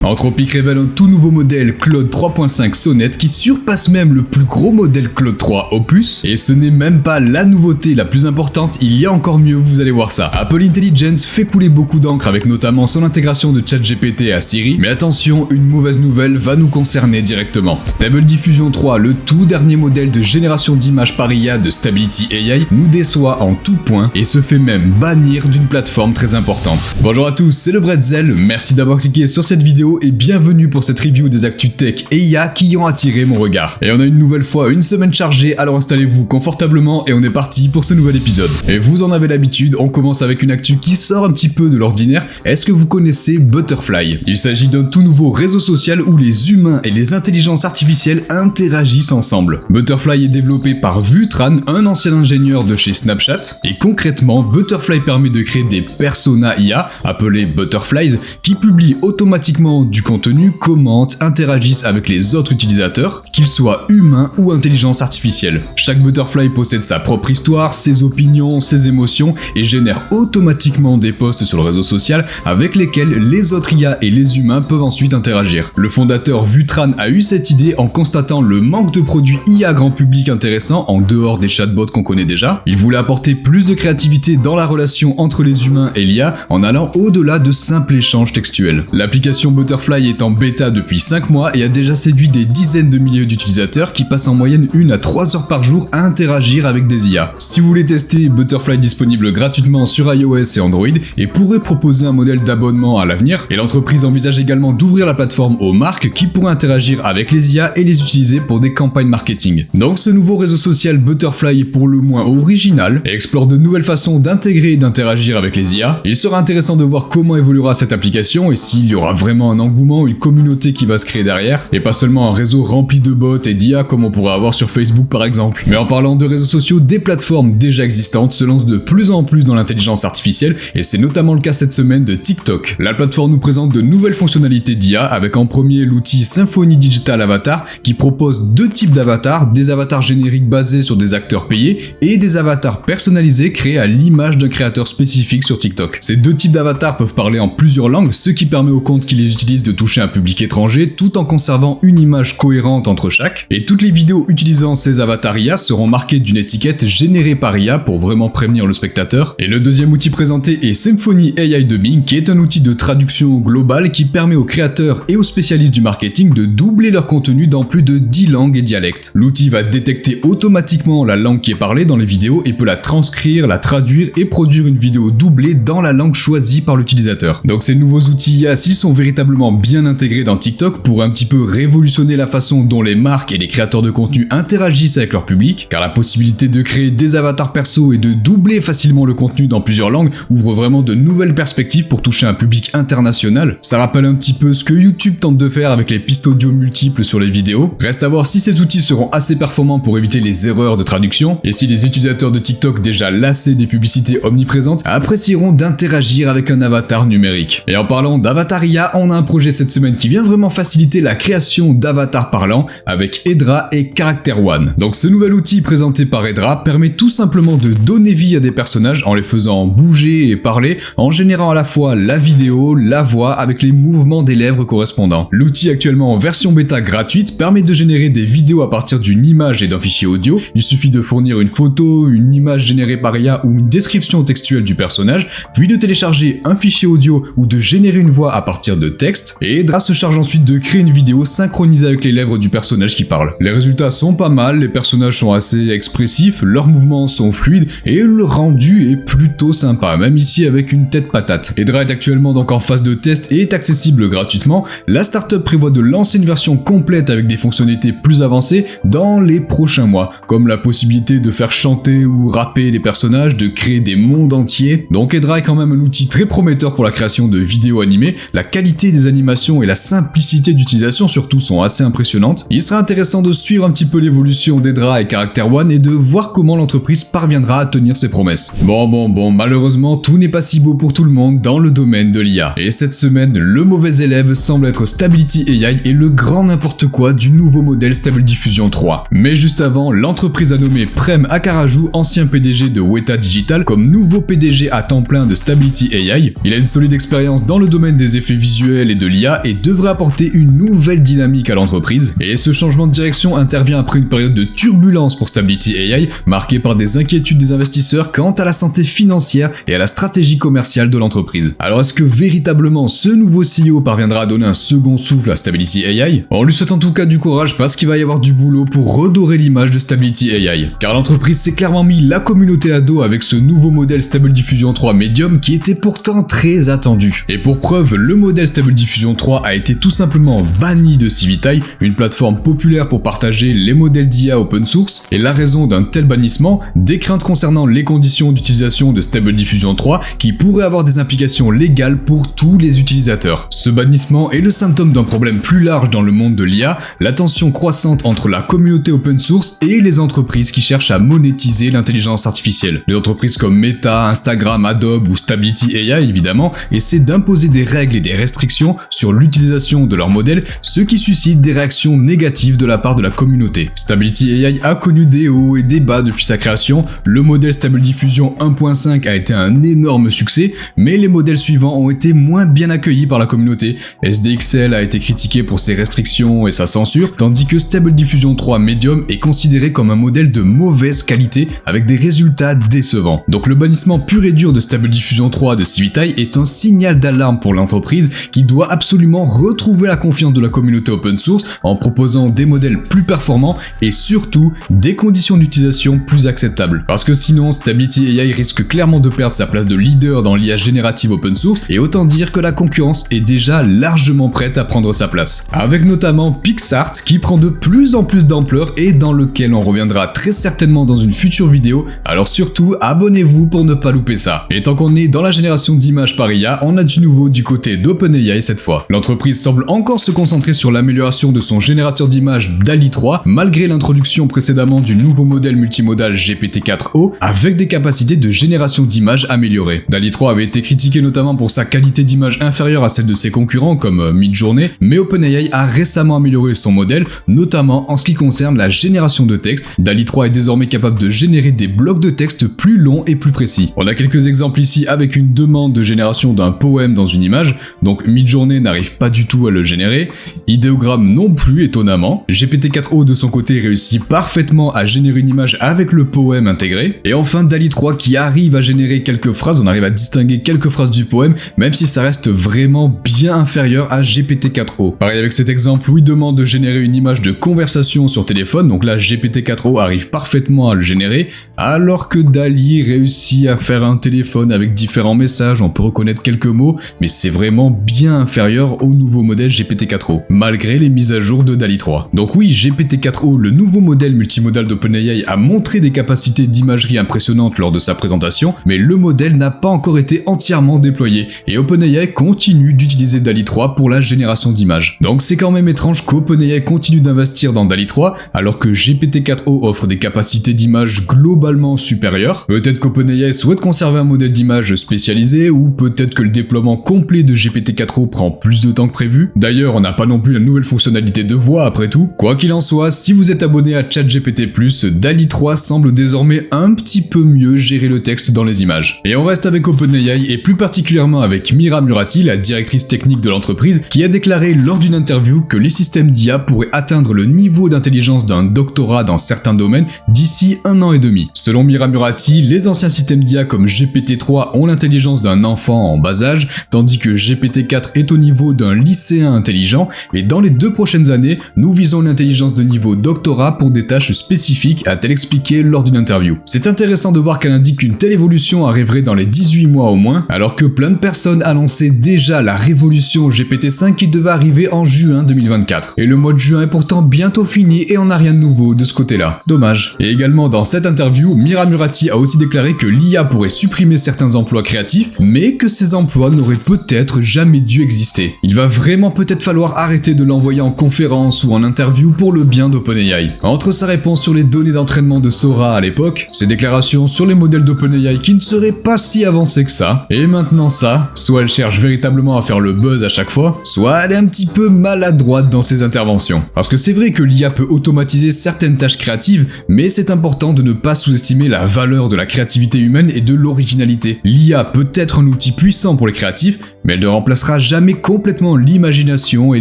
Anthropic révèle un tout nouveau modèle Claude 3.5 Sonnet qui surpasse même le plus gros modèle Claude 3 Opus, et ce n'est même pas la nouveauté la plus importante, il y a encore mieux, vous allez voir ça. Apple Intelligence fait couler beaucoup d'encre avec notamment son intégration de ChatGPT à Siri, mais attention, une mauvaise nouvelle va nous concerner directement. Stable Diffusion 3, le tout dernier modèle de génération d'images par IA de Stability AI, nous déçoit en tout point et se fait même bannir d'une plateforme très importante. Bonjour à tous, c'est le Bretzel, merci d'avoir cliqué sur cette vidéo et bienvenue pour cette review des actus tech et IA qui ont attiré mon regard. Et on a une nouvelle fois une semaine chargée, alors installez-vous confortablement et on est parti pour ce nouvel épisode. Et vous en avez l'habitude, on commence avec une actu qui sort un petit peu de l'ordinaire. Est-ce que vous connaissez Butterfly? Il s'agit d'un tout nouveau réseau social où les humains et les intelligences artificielles interagissent ensemble. Butterfly est développé par Vutran, un ancien ingénieur de chez Snapchat, et concrètement, Butterfly permet de créer des personas IA, appelés Butterflies, qui publient automatiquement du contenu, commentent, interagissent avec les autres utilisateurs, qu'ils soient humains ou intelligence artificielle. Chaque Butterfly possède sa propre histoire, ses opinions, ses émotions et génère automatiquement des posts sur le réseau social avec lesquels les autres IA et les humains peuvent ensuite interagir. Le fondateur Vutran a eu cette idée en constatant le manque de produits IA grand public intéressants en dehors des chatbots qu'on connaît déjà. Il voulait apporter plus de créativité dans la relation entre les humains et l'IA en allant au-delà de simples échanges textuels. L'application Butterfly est en bêta depuis 5 mois et a déjà séduit des dizaines de milliers d'utilisateurs qui passent en moyenne 1 à 3 heures par jour à interagir avec des IA. Si vous voulez tester, Butterfly est disponible gratuitement sur iOS et Android et pourrait proposer un modèle d'abonnement à l'avenir, et l'entreprise envisage également d'ouvrir la plateforme aux marques qui pourraient interagir avec les IA et les utiliser pour des campagnes marketing. Donc ce nouveau réseau social Butterfly est pour le moins original et explore de nouvelles façons d'intégrer et d'interagir avec les IA. Il sera intéressant de voir comment évoluera cette application et s'il y aura vraiment un engouement, une communauté qui va se créer derrière, et pas seulement un réseau rempli de bots et d'IA comme on pourrait avoir sur Facebook par exemple. Mais en parlant de réseaux sociaux, des plateformes déjà existantes se lancent de plus en plus dans l'intelligence artificielle, et c'est notamment le cas cette semaine de TikTok. La plateforme nous présente de nouvelles fonctionnalités d'IA, avec en premier l'outil Symfony Digital Avatar qui propose deux types d'avatars, des avatars génériques basés sur des acteurs payés et des avatars personnalisés créés à l'image d'un créateur spécifique sur TikTok. Ces deux types d'avatars peuvent parler en plusieurs langues, ce qui permet aux comptes qui les utilisent de toucher un public étranger tout en conservant une image cohérente entre chaque. Et toutes les vidéos utilisant ces avatars IA seront marquées d'une étiquette générée par IA pour vraiment prévenir le spectateur. Et le deuxième outil présenté est Symfony AI Dubbing, qui est un outil de traduction globale qui permet aux créateurs et aux spécialistes du marketing de doubler leur contenu dans plus de 10 langues et dialectes. L'outil va détecter automatiquement la langue qui est parlée dans les vidéos et peut la transcrire, la traduire et produire une vidéo doublée dans la langue choisie par l'utilisateur. Donc ces nouveaux outils IA, s'ils sont véritablement bien intégrés dans TikTok, pourraient un petit peu révolutionner la façon dont les marques et les créateurs de contenu interagissent avec leur public, car la possibilité de créer des avatars perso et de doubler facilement le contenu dans plusieurs langues ouvre vraiment de nouvelles perspectives pour toucher un public international. Ça rappelle un petit peu ce que YouTube tente de faire avec les pistes audio multiples sur les vidéos. Reste à voir si ces outils seront assez performants pour éviter les erreurs de traduction, et si les utilisateurs de TikTok déjà lassés des publicités omniprésentes apprécieront d'interagir avec un avatar numérique. Et en parlant d'avatar IA, on a un projet cette semaine qui vient vraiment faciliter la création d'avatars parlants avec Hedra et Character One. Donc ce nouvel outil présenté par Hedra permet tout simplement de donner vie à des personnages en les faisant bouger et parler, en générant à la fois la vidéo, la voix avec les mouvements des lèvres correspondants. L'outil, actuellement en version bêta gratuite, permet de générer des vidéos à partir d'une image et d'un fichier audio. Il suffit de fournir une photo, une image générée par IA ou une description textuelle du personnage, puis de télécharger un fichier audio ou de générer une voix à partir de texte, et Hedra se charge ensuite de créer une vidéo synchronisée avec les lèvres du personnage qui parle. Les résultats sont pas mal, les personnages sont assez expressifs, leurs mouvements sont fluides et le rendu est plutôt sympa, même ici avec une tête patate. Hedra est actuellement donc en phase de test et est accessible gratuitement. La startup prévoit de lancer une version complète avec des fonctionnalités plus avancées dans les prochains mois, comme la possibilité de faire chanter ou rapper les personnages, de créer des mondes entiers. Donc Hedra est quand même un outil très prometteur pour la création de vidéos animées. La qualité des animations et la simplicité d'utilisation surtout sont assez impressionnantes. Il sera intéressant de suivre un petit peu l'évolution d'Hedra et Character One et de voir comment l'entreprise parviendra à tenir ses promesses. Bon, malheureusement tout n'est pas si beau pour tout le monde dans le domaine de l'IA. Et cette semaine, le mauvais élève semble être Stability AI et le grand n'importe quoi du nouveau modèle Stable Diffusion 3. Mais juste avant, l'entreprise a nommé Prem Akkaraju, ancien PDG de Weta Digital, comme nouveau PDG à temps plein de Stability AI. Il a une solide expérience dans le domaine des effets visuels et de l'IA et devrait apporter une nouvelle dynamique à l'entreprise. Et ce changement de direction intervient après une période de turbulence pour Stability AI, marquée par des inquiétudes des investisseurs quant à la santé financière et à la stratégie commerciale de l'entreprise. Alors est-ce que véritablement ce nouveau CEO parviendra à donner un second souffle à Stability AI? On lui souhaite en tout cas du courage parce qu'il va y avoir du boulot pour redorer l'image de Stability AI. Car l'entreprise s'est clairement mis la communauté à dos avec ce nouveau modèle Stable Diffusion 3 Medium qui était pourtant très attendu. Et pour preuve, le modèle Stable Diffusion 3 a été tout simplement banni de Civitai, une plateforme populaire pour partager les modèles d'IA open source. Et la raison d'un tel bannissement, des craintes concernant les conditions d'utilisation de Stable Diffusion 3 qui pourraient avoir des implications légales pour tous les utilisateurs. Ce bannissement est le symptôme d'un problème plus large dans le monde de l'IA, la tension croissante entre la communauté open source et les entreprises qui cherchent à monétiser l'intelligence artificielle. Les entreprises comme Meta, Instagram, Adobe ou Stability AI évidemment essaient d'imposer des règles et des restrictions sur l'utilisation de leurs modèles, ce qui suscite des réactions négatives de la part de la communauté. Stability AI a connu des hauts et des bas depuis sa création. Le modèle Stable Diffusion 1.5 a été un énorme succès, mais les modèles suivants ont été moins bien accueillis par la communauté. SDXL a été critiqué pour ses restrictions et sa censure, tandis que Stable Diffusion 3 Medium est considéré comme un modèle de mauvaise qualité avec des résultats décevants. Donc le bannissement pur et dur de Stable Diffusion 3 de Civitai est un signal d'alarme pour l'entreprise qui doit absolument retrouver la confiance de la communauté open source en proposant des modèles plus performants et surtout des conditions d'utilisation plus acceptables. Parce que sinon, Stability AI risque clairement de perdre sa place de leader dans l'IA générative open source et autant dire que la concurrence est déjà largement prête à prendre sa place. Avec notamment PixArt qui prend de plus en plus d'ampleur et dans lequel on reviendra très certainement dans une future vidéo, alors surtout abonnez-vous pour ne pas louper ça. Et tant qu'on est dans la génération d'images par IA, on a du nouveau du côté d'OpenAI cette fois. L'entreprise semble encore se concentrer sur l'amélioration de son générateur d'images DALL-E 3 malgré l'introduction précédemment du nouveau modèle multimodal GPT-4o avec des capacités de génération d'images améliorées. DALL-E 3 avait été critiqué notamment pour sa qualité d'image inférieure à celle de ses concurrents comme Midjourney, mais OpenAI a récemment amélioré son modèle, notamment en ce qui concerne la génération de texte. DALL-E 3 est désormais capable de générer des blocs de texte plus longs et plus précis. On a quelques exemples ici avec une demande de génération d'un poème dans une image, donc Midjourney n'arrive pas du tout à le générer, Ideogram non plus étonnamment, GPT-4o de son côté réussit parfaitement à générer une image avec le poème intégré, et enfin DALL-E 3 qui arrive à générer quelques phrases, on arrive à distinguer quelques phrases du poème, même si ça reste vraiment bien inférieur à GPT-4o. Pareil avec cet exemple où il demande de générer une image de conversation sur téléphone, donc là GPT-4o arrive parfaitement à le générer, alors que DALL-E réussit à faire un téléphone avec différents messages, on peut reconnaître quelques mots, mais c'est vraiment bien inférieur au nouveau modèle GPT-4o, malgré les mises à jour de DALL-E 3. Donc oui, GPT-4o, le nouveau modèle multimodal d'OpenAI, a montré des capacités d'imagerie impressionnantes lors de sa présentation, mais le modèle n'a pas encore été entièrement déployé, et OpenAI continue d'utiliser DALL-E 3 pour la génération d'images. Donc c'est quand même étrange qu'OpenAI continue d'investir dans DALL-E 3, alors que GPT-4o offre des capacités d'image globalement supérieures. Peut-être qu'OpenAI souhaite conserver un modèle d'image spécialisé, ou peut-être que le déploiement complet de GPT-4o prend plus de temps que prévu. D'ailleurs, on n'a pas non plus la nouvelle fonctionnalité de voix après tout. Quoi qu'il en soit, si vous êtes abonné à ChatGPT+, DALL-E 3 semble désormais un petit peu mieux gérer le texte dans les images. Et on reste avec OpenAI et plus particulièrement avec Mira Murati, la directrice technique de l'entreprise, qui a déclaré lors d'une interview que les systèmes d'IA pourraient atteindre le niveau d'intelligence d'un doctorat dans certains domaines d'ici 1 an et demi. Selon Mira Murati, les anciens systèmes d'IA comme GPT-3 ont l'intelligence d'un enfant en bas âge, tandis que GPT-4 est au niveau d'un lycéen intelligent, et dans les 2 prochaines années, nous visons l'intelligence de niveau doctorat pour des tâches spécifiques, a-t-elle expliqué lors d'une interview. C'est intéressant de voir qu'elle indique qu'une telle évolution arriverait dans les 18 mois au moins, alors que plein de personnes annonçaient déjà la révolution GPT-5 qui devait arriver en juin 2024. Et le mois de juin est pourtant bientôt fini et on n'a rien de nouveau de ce côté-là. Dommage. Et également dans cette interview, Mira Murati a aussi déclaré que l'IA pourrait supprimer certains emplois créatifs, mais que ces emplois n'auraient peut-être jamais dû exister. Il va vraiment peut-être falloir arrêter de l'envoyer en conférence ou en interview pour le bien d'OpenAI. Entre sa réponse sur les données d'entraînement de Sora à l'époque, ses déclarations sur les modèles d'OpenAI qui ne seraient pas si avancés que ça, et maintenant ça, soit elle cherche véritablement à faire le buzz à chaque fois, soit elle est un petit peu maladroite dans ses interventions. Parce que c'est vrai que l'IA peut automatiser certaines tâches créatives, mais c'est important de ne pas sous-estimer la valeur de la créativité humaine et de l'originalité. L'IA peut être un outil puissant pour les créatifs, Mais elle ne remplacera jamais complètement l'imagination et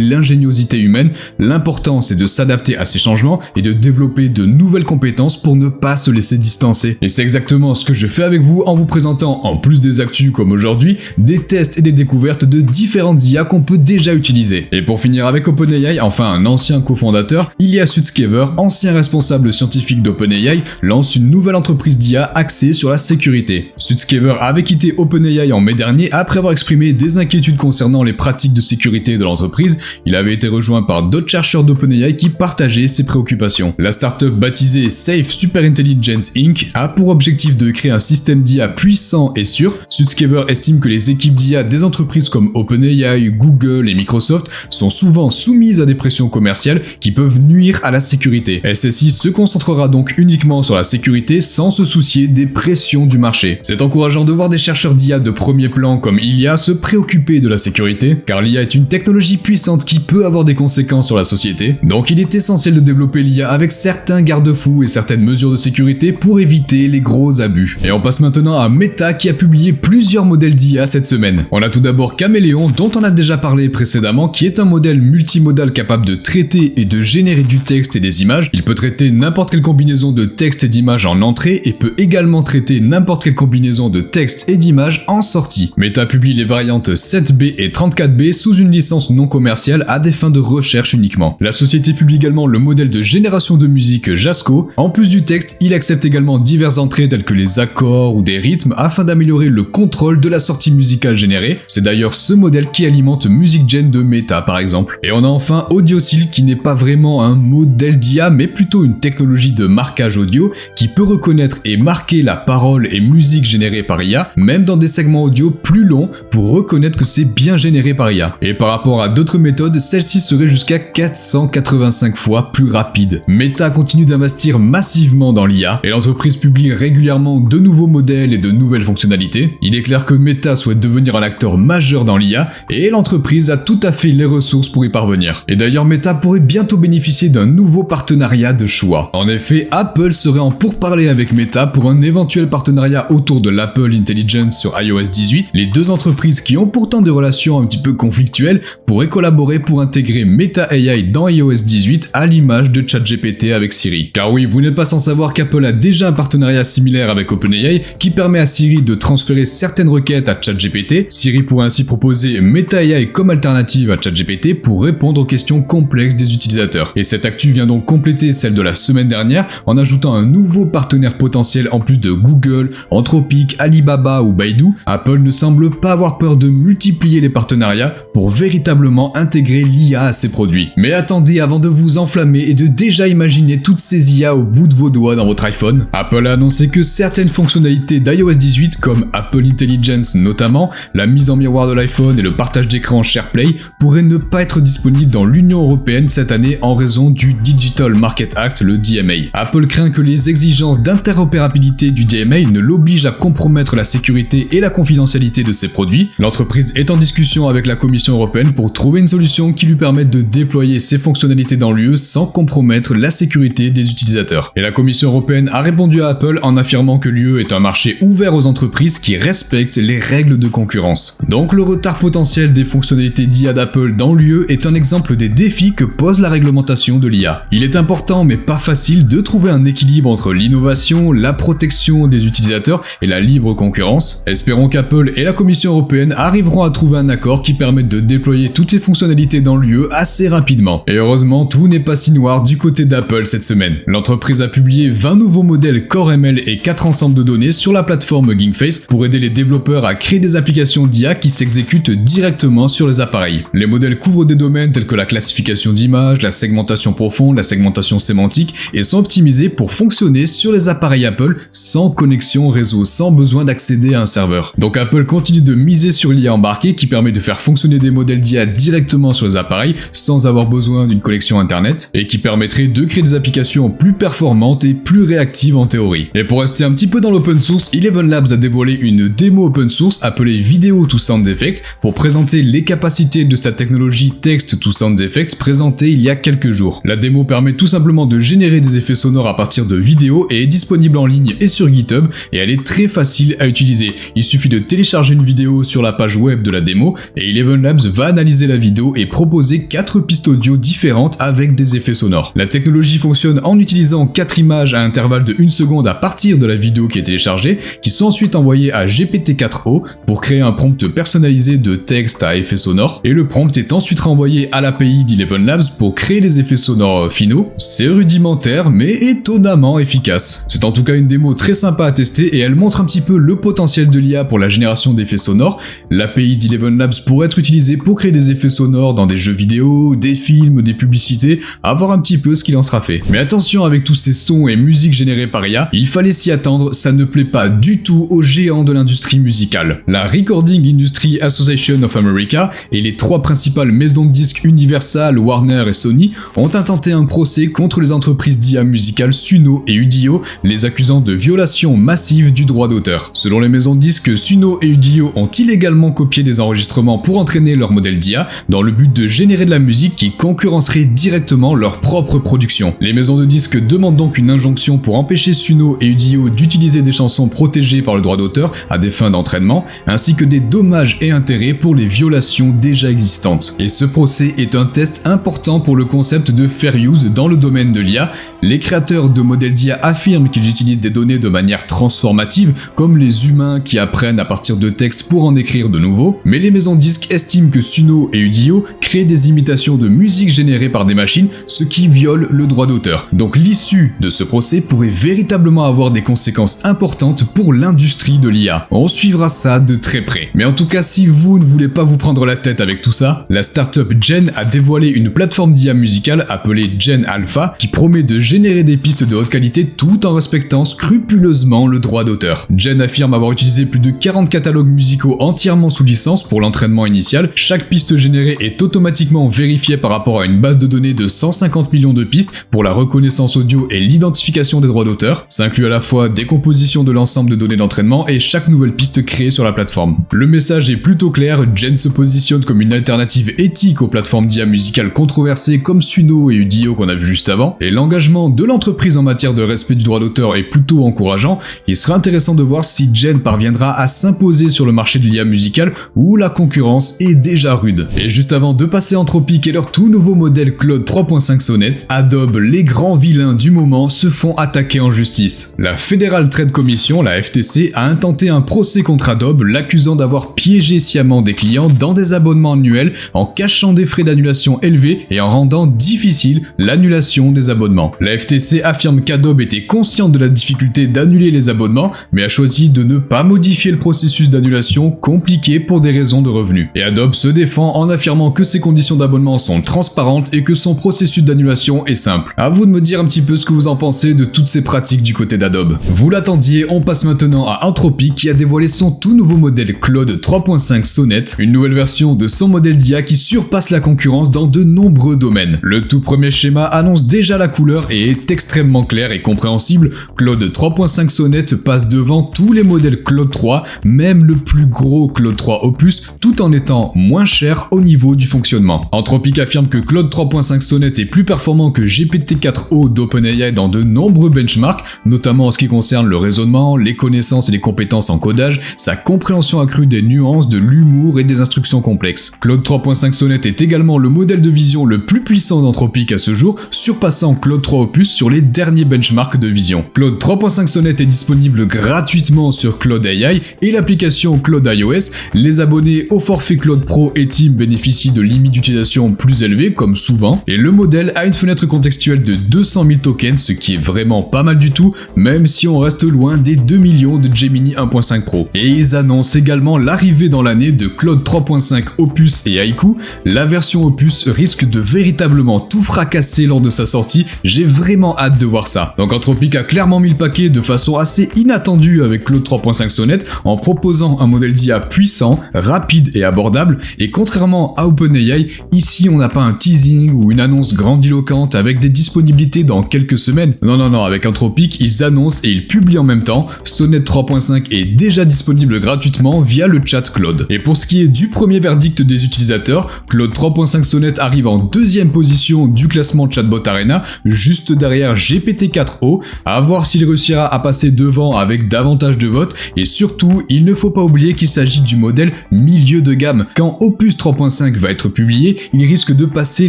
l'ingéniosité humaine. L'important c'est de s'adapter à ces changements et de développer de nouvelles compétences pour ne pas se laisser distancer. Et c'est exactement ce que je fais avec vous en vous présentant, en plus des actus comme aujourd'hui, des tests et des découvertes de différentes IA qu'on peut déjà utiliser. Et pour finir avec OpenAI, enfin un ancien cofondateur, Ilya Sutskever, ancien responsable scientifique d'OpenAI, lance une nouvelle entreprise d'IA axée sur la sécurité. Sutskever avait quitté OpenAI en mai dernier après avoir exprimé des inquiétudes concernant les pratiques de sécurité de l'entreprise. Il avait été rejoint par d'autres chercheurs d'OpenAI qui partageaient ses préoccupations. La startup baptisée Safe Super Intelligence Inc. a pour objectif de créer un système d'IA puissant et sûr. Sutskever estime que les équipes d'IA des entreprises comme OpenAI, Google et Microsoft sont souvent soumises à des pressions commerciales qui peuvent nuire à la sécurité. SSI se concentrera donc uniquement sur la sécurité sans se soucier des pressions du marché. C'est encourageant de voir des chercheurs d'IA de premier plan comme Ilya se préoccuper de la sécurité, car l'IA est une technologie puissante qui peut avoir des conséquences sur la société. Donc il est essentiel de développer l'IA avec certains garde-fous et certaines mesures de sécurité pour éviter les gros abus. Et on passe maintenant à Meta qui a publié plusieurs modèles d'IA cette semaine. On a tout d'abord Caméléon dont on a déjà parlé précédemment, qui est un modèle multimodal capable de traiter et de générer du texte et des images. Il peut traiter n'importe quelle combinaison de texte et d'images en entrée et peut également traiter n'importe quelle combinaison de texte et d'images en sortie. Meta publie les variantes 7B et 34B sous une licence non commerciale à des fins de recherche uniquement. La société publie également le modèle de génération de musique Jasco. En plus du texte, il accepte également diverses entrées telles que les accords ou des rythmes afin d'améliorer le contrôle de la sortie musicale générée. C'est d'ailleurs ce modèle qui alimente MusicGen de Meta par exemple. Et on a enfin Audiosil qui n'est pas vraiment un modèle d'IA mais plutôt une technologie de marquage audio qui peut reconnaître et marquer la parole et musique générée par IA, même dans des segments audio plus longs pour reconnaître que c'est bien généré par IA. Et par rapport à d'autres méthodes, celle-ci serait jusqu'à 485 fois plus rapide. Meta continue d'investir massivement dans l'IA et l'entreprise publie régulièrement de nouveaux modèles et de nouvelles fonctionnalités. Il est clair que Meta souhaite devenir un acteur majeur dans l'IA et l'entreprise a tout à fait les ressources pour y parvenir. Et d'ailleurs, Meta pourrait bientôt bénéficier d'un nouveau partenariat de choix. En effet, Apple serait en pourparlers avec Meta pour un éventuel partenariat autour de l'Apple Intelligence sur iOS 18. Les deux entreprises qui ont pourtant des relations un petit peu conflictuelles pourraient collaborer pour intégrer Meta AI dans iOS 18 à l'image de ChatGPT avec Siri. Car oui, vous n'êtes pas sans savoir qu'Apple a déjà un partenariat similaire avec OpenAI qui permet à Siri de transférer certaines requêtes à ChatGPT. Siri pourrait ainsi proposer Meta AI comme alternative à ChatGPT pour répondre aux questions complexes des utilisateurs. Et cette actu vient donc compléter celle de la semaine dernière en ajoutant un nouveau partenaire potentiel en plus de Google, Anthropic, Alibaba ou Baidu. Apple ne semble pas avoir peur de multiplier les partenariats pour véritablement intégrer l'IA à ses produits. Mais attendez avant de vous enflammer et de déjà imaginer toutes ces IA au bout de vos doigts dans votre iPhone. Apple a annoncé que certaines fonctionnalités d'iOS 18 comme Apple Intelligence notamment, la mise en miroir de l'iPhone et le partage d'écran SharePlay pourraient ne pas être disponibles dans l'Union Européenne cette année en raison du Digital Market Act, le DMA. Apple craint que les exigences d'interopérabilité du DMA ne l'obligent à compromettre la sécurité et la confidentialité de ses produits. L'entreprise est en discussion avec la Commission européenne pour trouver une solution qui lui permette de déployer ses fonctionnalités dans l'UE sans compromettre la sécurité des utilisateurs. Et la Commission européenne a répondu à Apple en affirmant que l'UE est un marché ouvert aux entreprises qui respectent les règles de concurrence. Donc le retard potentiel des fonctionnalités d'IA d'Apple dans l'UE est un exemple des défis que pose la réglementation de l'IA. Il est important mais pas facile de trouver un équilibre entre l'innovation, la protection des utilisateurs et la libre concurrence. Espérons qu'Apple et la Commission européenne arriveront à trouver un accord qui permette de déployer toutes ces fonctionnalités dans l'UE assez rapidement. Et heureusement, tout n'est pas si noir du côté d'Apple cette semaine. L'entreprise a publié 20 nouveaux modèles Core ML et 4 ensembles de données sur la plateforme GingFace pour aider les développeurs à créer des applications d'IA qui s'exécutent directement sur les appareils. Les modèles couvrent des domaines tels que la classification d'images, la segmentation profonde, la segmentation sémantique et sont optimisés pour fonctionner sur les appareils Apple sans connexion réseau, sans besoin d'accéder à un serveur. Donc Apple continue de miser sur l'IA embarquée qui permet de faire fonctionner des modèles d'IA directement sur les appareils sans avoir besoin d'une connexion internet et qui permettrait de créer des applications plus performantes et plus réactives en théorie. Et pour rester un petit peu dans l'open source, Eleven Labs a dévoilé une démo open source appelée Video to Sound Effects pour présenter les capacités de sa technologie Text to Sound Effects présentée il y a quelques jours. La démo permet tout simplement de générer des effets sonores à partir de vidéos et est disponible en ligne et sur GitHub et elle est très facile à utiliser. Il suffit de télécharger une vidéo sur la page page web de la démo et Eleven Labs va analyser la vidéo et proposer 4 pistes audio différentes avec des effets sonores. La technologie fonctionne en utilisant 4 images à intervalle de 1 seconde à partir de la vidéo qui est téléchargée, qui sont ensuite envoyées à GPT-4o pour créer un prompt personnalisé de texte à effets sonores, et le prompt est ensuite renvoyé à l'API d'Eleven Labs pour créer les effets sonores finaux. C'est rudimentaire mais étonnamment efficace. C'est en tout cas une démo très sympa à tester et elle montre un petit peu le potentiel de l'IA pour la génération d'effets sonores. L'API d'Eleven Labs pourrait être utilisée pour créer des effets sonores dans des jeux vidéo, des films, des publicités, à voir un petit peu ce qu'il en sera fait. Mais attention, avec tous ces sons et musiques générées par IA, il fallait s'y attendre, ça ne plaît pas du tout aux géants de l'industrie musicale. La Recording Industry Association of America et les 3 principales maisons de disques Universal, Warner et Sony ont intenté un procès contre les entreprises d'IA musicales Suno et Udio, les accusant de violation massive du droit d'auteur. Selon les maisons de disques, Suno et Udio ont illégalement copié des enregistrements pour entraîner leur modèle d'IA dans le but de générer de la musique qui concurrencerait directement leur propre production. Les maisons de disques demandent donc une injonction pour empêcher Suno et Udio d'utiliser des chansons protégées par le droit d'auteur à des fins d'entraînement, ainsi que des dommages et intérêts pour les violations déjà existantes. Et ce procès est un test important pour le concept de fair use dans le domaine de l'IA. Les créateurs de modèles d'IA affirment qu'ils utilisent des données de manière transformative, comme les humains qui apprennent à partir de textes pour en écrire de nouveaux, mais les maisons de disques estiment que Suno et Udio créent des imitations de musique générées par des machines, ce qui viole le droit d'auteur. Donc l'issue de ce procès pourrait véritablement avoir des conséquences importantes pour l'industrie de l'IA. On suivra ça de très près. Mais en tout cas, si vous ne voulez pas vous prendre la tête avec tout ça, la startup Gen a dévoilé une plateforme d'IA musicale appelée Gen Alpha qui promet de générer des pistes de haute qualité tout en respectant scrupuleusement le droit d'auteur. Gen affirme avoir utilisé plus de 40 catalogues musicaux entièrement sous licence pour l'entraînement initial. Chaque piste générée est automatiquement vérifiée par rapport à une base de données de 150 millions de pistes pour la reconnaissance audio et l'identification des droits d'auteur. Ça inclut à la fois des compositions de l'ensemble de données d'entraînement et chaque nouvelle piste créée sur la plateforme. Le message est plutôt clair, Gen se positionne comme une alternative éthique aux plateformes d'IA musicales controversées comme Suno et Udio qu'on a vu juste avant, et l'engagement de l'entreprise en matière de respect du droit d'auteur est plutôt encourageant. Il sera intéressant de voir si Gen parviendra à s'imposer sur le marché de l'IA musicale où la concurrence est déjà rude. Et juste avant de passer à Anthropic et leur tout nouveau modèle Claude 3.5 Sonnet, Adobe, les grands vilains du moment, se font attaquer en justice. La Federal Trade Commission, la FTC, a intenté un procès contre Adobe, l'accusant d'avoir piégé sciemment des clients dans des abonnements annuels en cachant des frais d'annulation élevés et en rendant difficile l'annulation des abonnements. La FTC affirme qu'Adobe était conscient de la difficulté d'annuler les abonnements, mais a choisi de ne pas modifier le processus d'annulation compliqué pour des raisons de revenus. Et Adobe se défend en affirmant que ses conditions d'abonnement sont transparentes et que son processus d'annulation est simple. À vous de me dire un petit peu ce que vous en pensez de toutes ces pratiques du côté d'Adobe. Vous l'attendiez, on passe maintenant à Anthropic qui a dévoilé son tout nouveau modèle Claude 3.5 Sonnet, une nouvelle version de son modèle d'IA qui surpasse la concurrence dans de nombreux domaines. Le tout premier schéma annonce déjà la couleur et est extrêmement clair et compréhensible. Claude 3.5 Sonnet passe devant tous les modèles Claude 3, même le plus gros Claude 3 Opus, tout en étant moins cher au niveau du fonctionnement. Anthropic affirme que Claude 3.5 Sonnet est plus performant que GPT-4o d'OpenAI dans de nombreux benchmarks, notamment en ce qui concerne le raisonnement, les connaissances et les compétences en codage, sa compréhension accrue des nuances, de l'humour et des instructions complexes. Claude 3.5 Sonnet est également le modèle de vision le plus puissant d'Anthropic à ce jour, surpassant Claude 3 Opus sur les derniers benchmarks de vision. Claude 3.5 Sonnet est disponible gratuitement sur Claude AI et l'application Claude iOS. Les abonnés au forfait Claude Pro et Team bénéficient de limites d'utilisation plus élevées, comme souvent, et le modèle a une fenêtre contextuelle de 200 000 tokens, ce qui est vraiment pas mal du tout, même si on reste loin des 2 millions de Gemini 1.5 Pro. Et ils annoncent également l'arrivée dans l'année de Claude 3.5 Opus et Haiku. La version Opus risque de véritablement tout fracasser lors de sa sortie, j'ai vraiment hâte de voir ça. Donc Anthropic a clairement mis le paquet de façon assez inattendue avec Claude 3.5 Sonnet en proposant un modèle d'IA puissant, rapide et abordable, et contrairement à OpenAI, ici on n'a pas un teasing ou une annonce grandiloquente avec des disponibilités dans quelques semaines. Non, avec Anthropic, ils annoncent et ils publient en même temps. Sonnet 3.5 est déjà disponible gratuitement via le chat Claude. Et pour ce qui est du premier verdict des utilisateurs, Claude 3.5 Sonnet arrive en deuxième position du classement Chatbot Arena, juste derrière GPT-4o, à voir s'il réussira à passer devant avec davantage de votes, et surtout, il ne faut pas oublier qu'il s'agit du modèle milieu de gamme. Quand Opus 3.5 va être publié, il risque de passer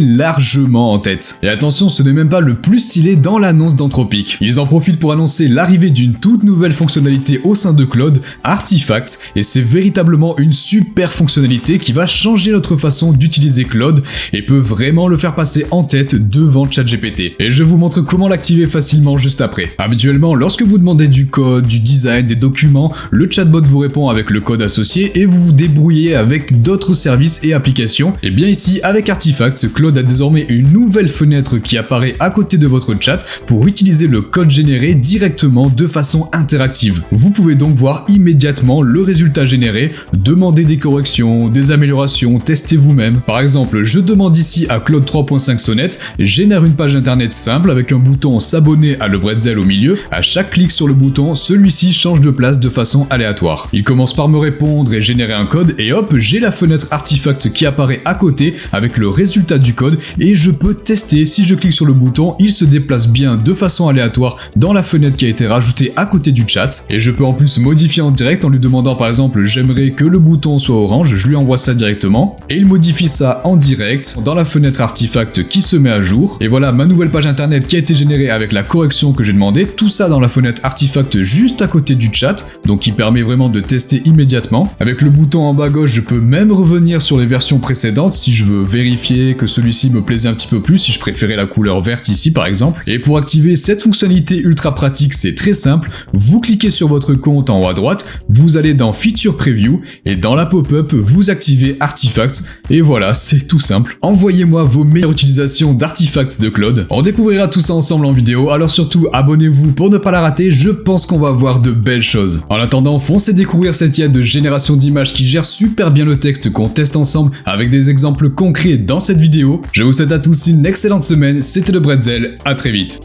largement en tête. Et attention, ce n'est même pas le plus stylé dans l'annonce d'Anthropic. Ils en profitent pour annoncer l'arrivée d'une toute nouvelle fonctionnalité au sein de Claude, Artifacts, et c'est véritablement une super fonctionnalité qui va changer notre façon d'utiliser Claude et peut vraiment le faire passer en tête devant ChatGPT. Et je vous montre comment l'activer facilement juste après. Habituellement, lorsque vous demandez du code, du design, des documents, le chatbot vous répond avec le code associé et vous vous débrouillez avec d'autres services et applications. Et bien ici, avec Artifacts, Claude a désormais une nouvelle fenêtre qui apparaît à côté de votre chat pour utiliser le code généré directement de façon interactive. Vous pouvez donc voir immédiatement le résultat généré, demander des corrections, des améliorations, tester vous-même. Par exemple, je demande ici à Claude 3.5 Sonnet, génère une page internet simple avec un bouton s'abonner à Le Bretzel au milieu. À chaque clic sur le bouton, celui-ci change de place de façon aléatoire. Il commence par me répondre et générer un code et hop, j'ai la fenêtre Artifact qui apparaît à côté avec le résultat du code et je peux tester. Si je clique sur le bouton, il se déplace bien de façon aléatoire dans la fenêtre qui a été rajoutée à côté du chat et je peux en plus modifier en direct en lui demandant par exemple j'aimerais que le bouton soit orange, je lui envoie ça directement et il modifie ça en direct dans la fenêtre Artifact qui se met à jour. Et voilà ma nouvelle page internet qui a été générée avec la correction que j'ai demandé, tout ça dans la fenêtre Artifact juste à côté du chat, donc qui permet vraiment de tester immédiatement. Avec le bouton en bas à gauche, je peux même revenir sur les versions précédentes si je veux vérifier que celui-ci me plaisait un petit peu plus, si je préférais la couleur verte ici par exemple. Et pour activer cette fonctionnalité ultra pratique, c'est très simple, vous cliquez sur votre compte en haut à droite, vous allez dans Feature Preview et dans la pop-up, vous activez Artifacts et voilà, c'est tout simple. Envoyez-moi vos meilleures utilisations d'Artifacts de Claude. On découvrira tout ça ensemble en vidéo, alors surtout abonnez-vous pour ne pas la rater, je pense qu'on va voir de belles choses. En attendant, foncez découvrir cette IA de génération d'images qui gère super bien le texte qu'on teste ensemble avec des exemples concrets dans cette vidéo. Je vous souhaite à tous une excellente semaine, c'était Le Bretzel, à très vite.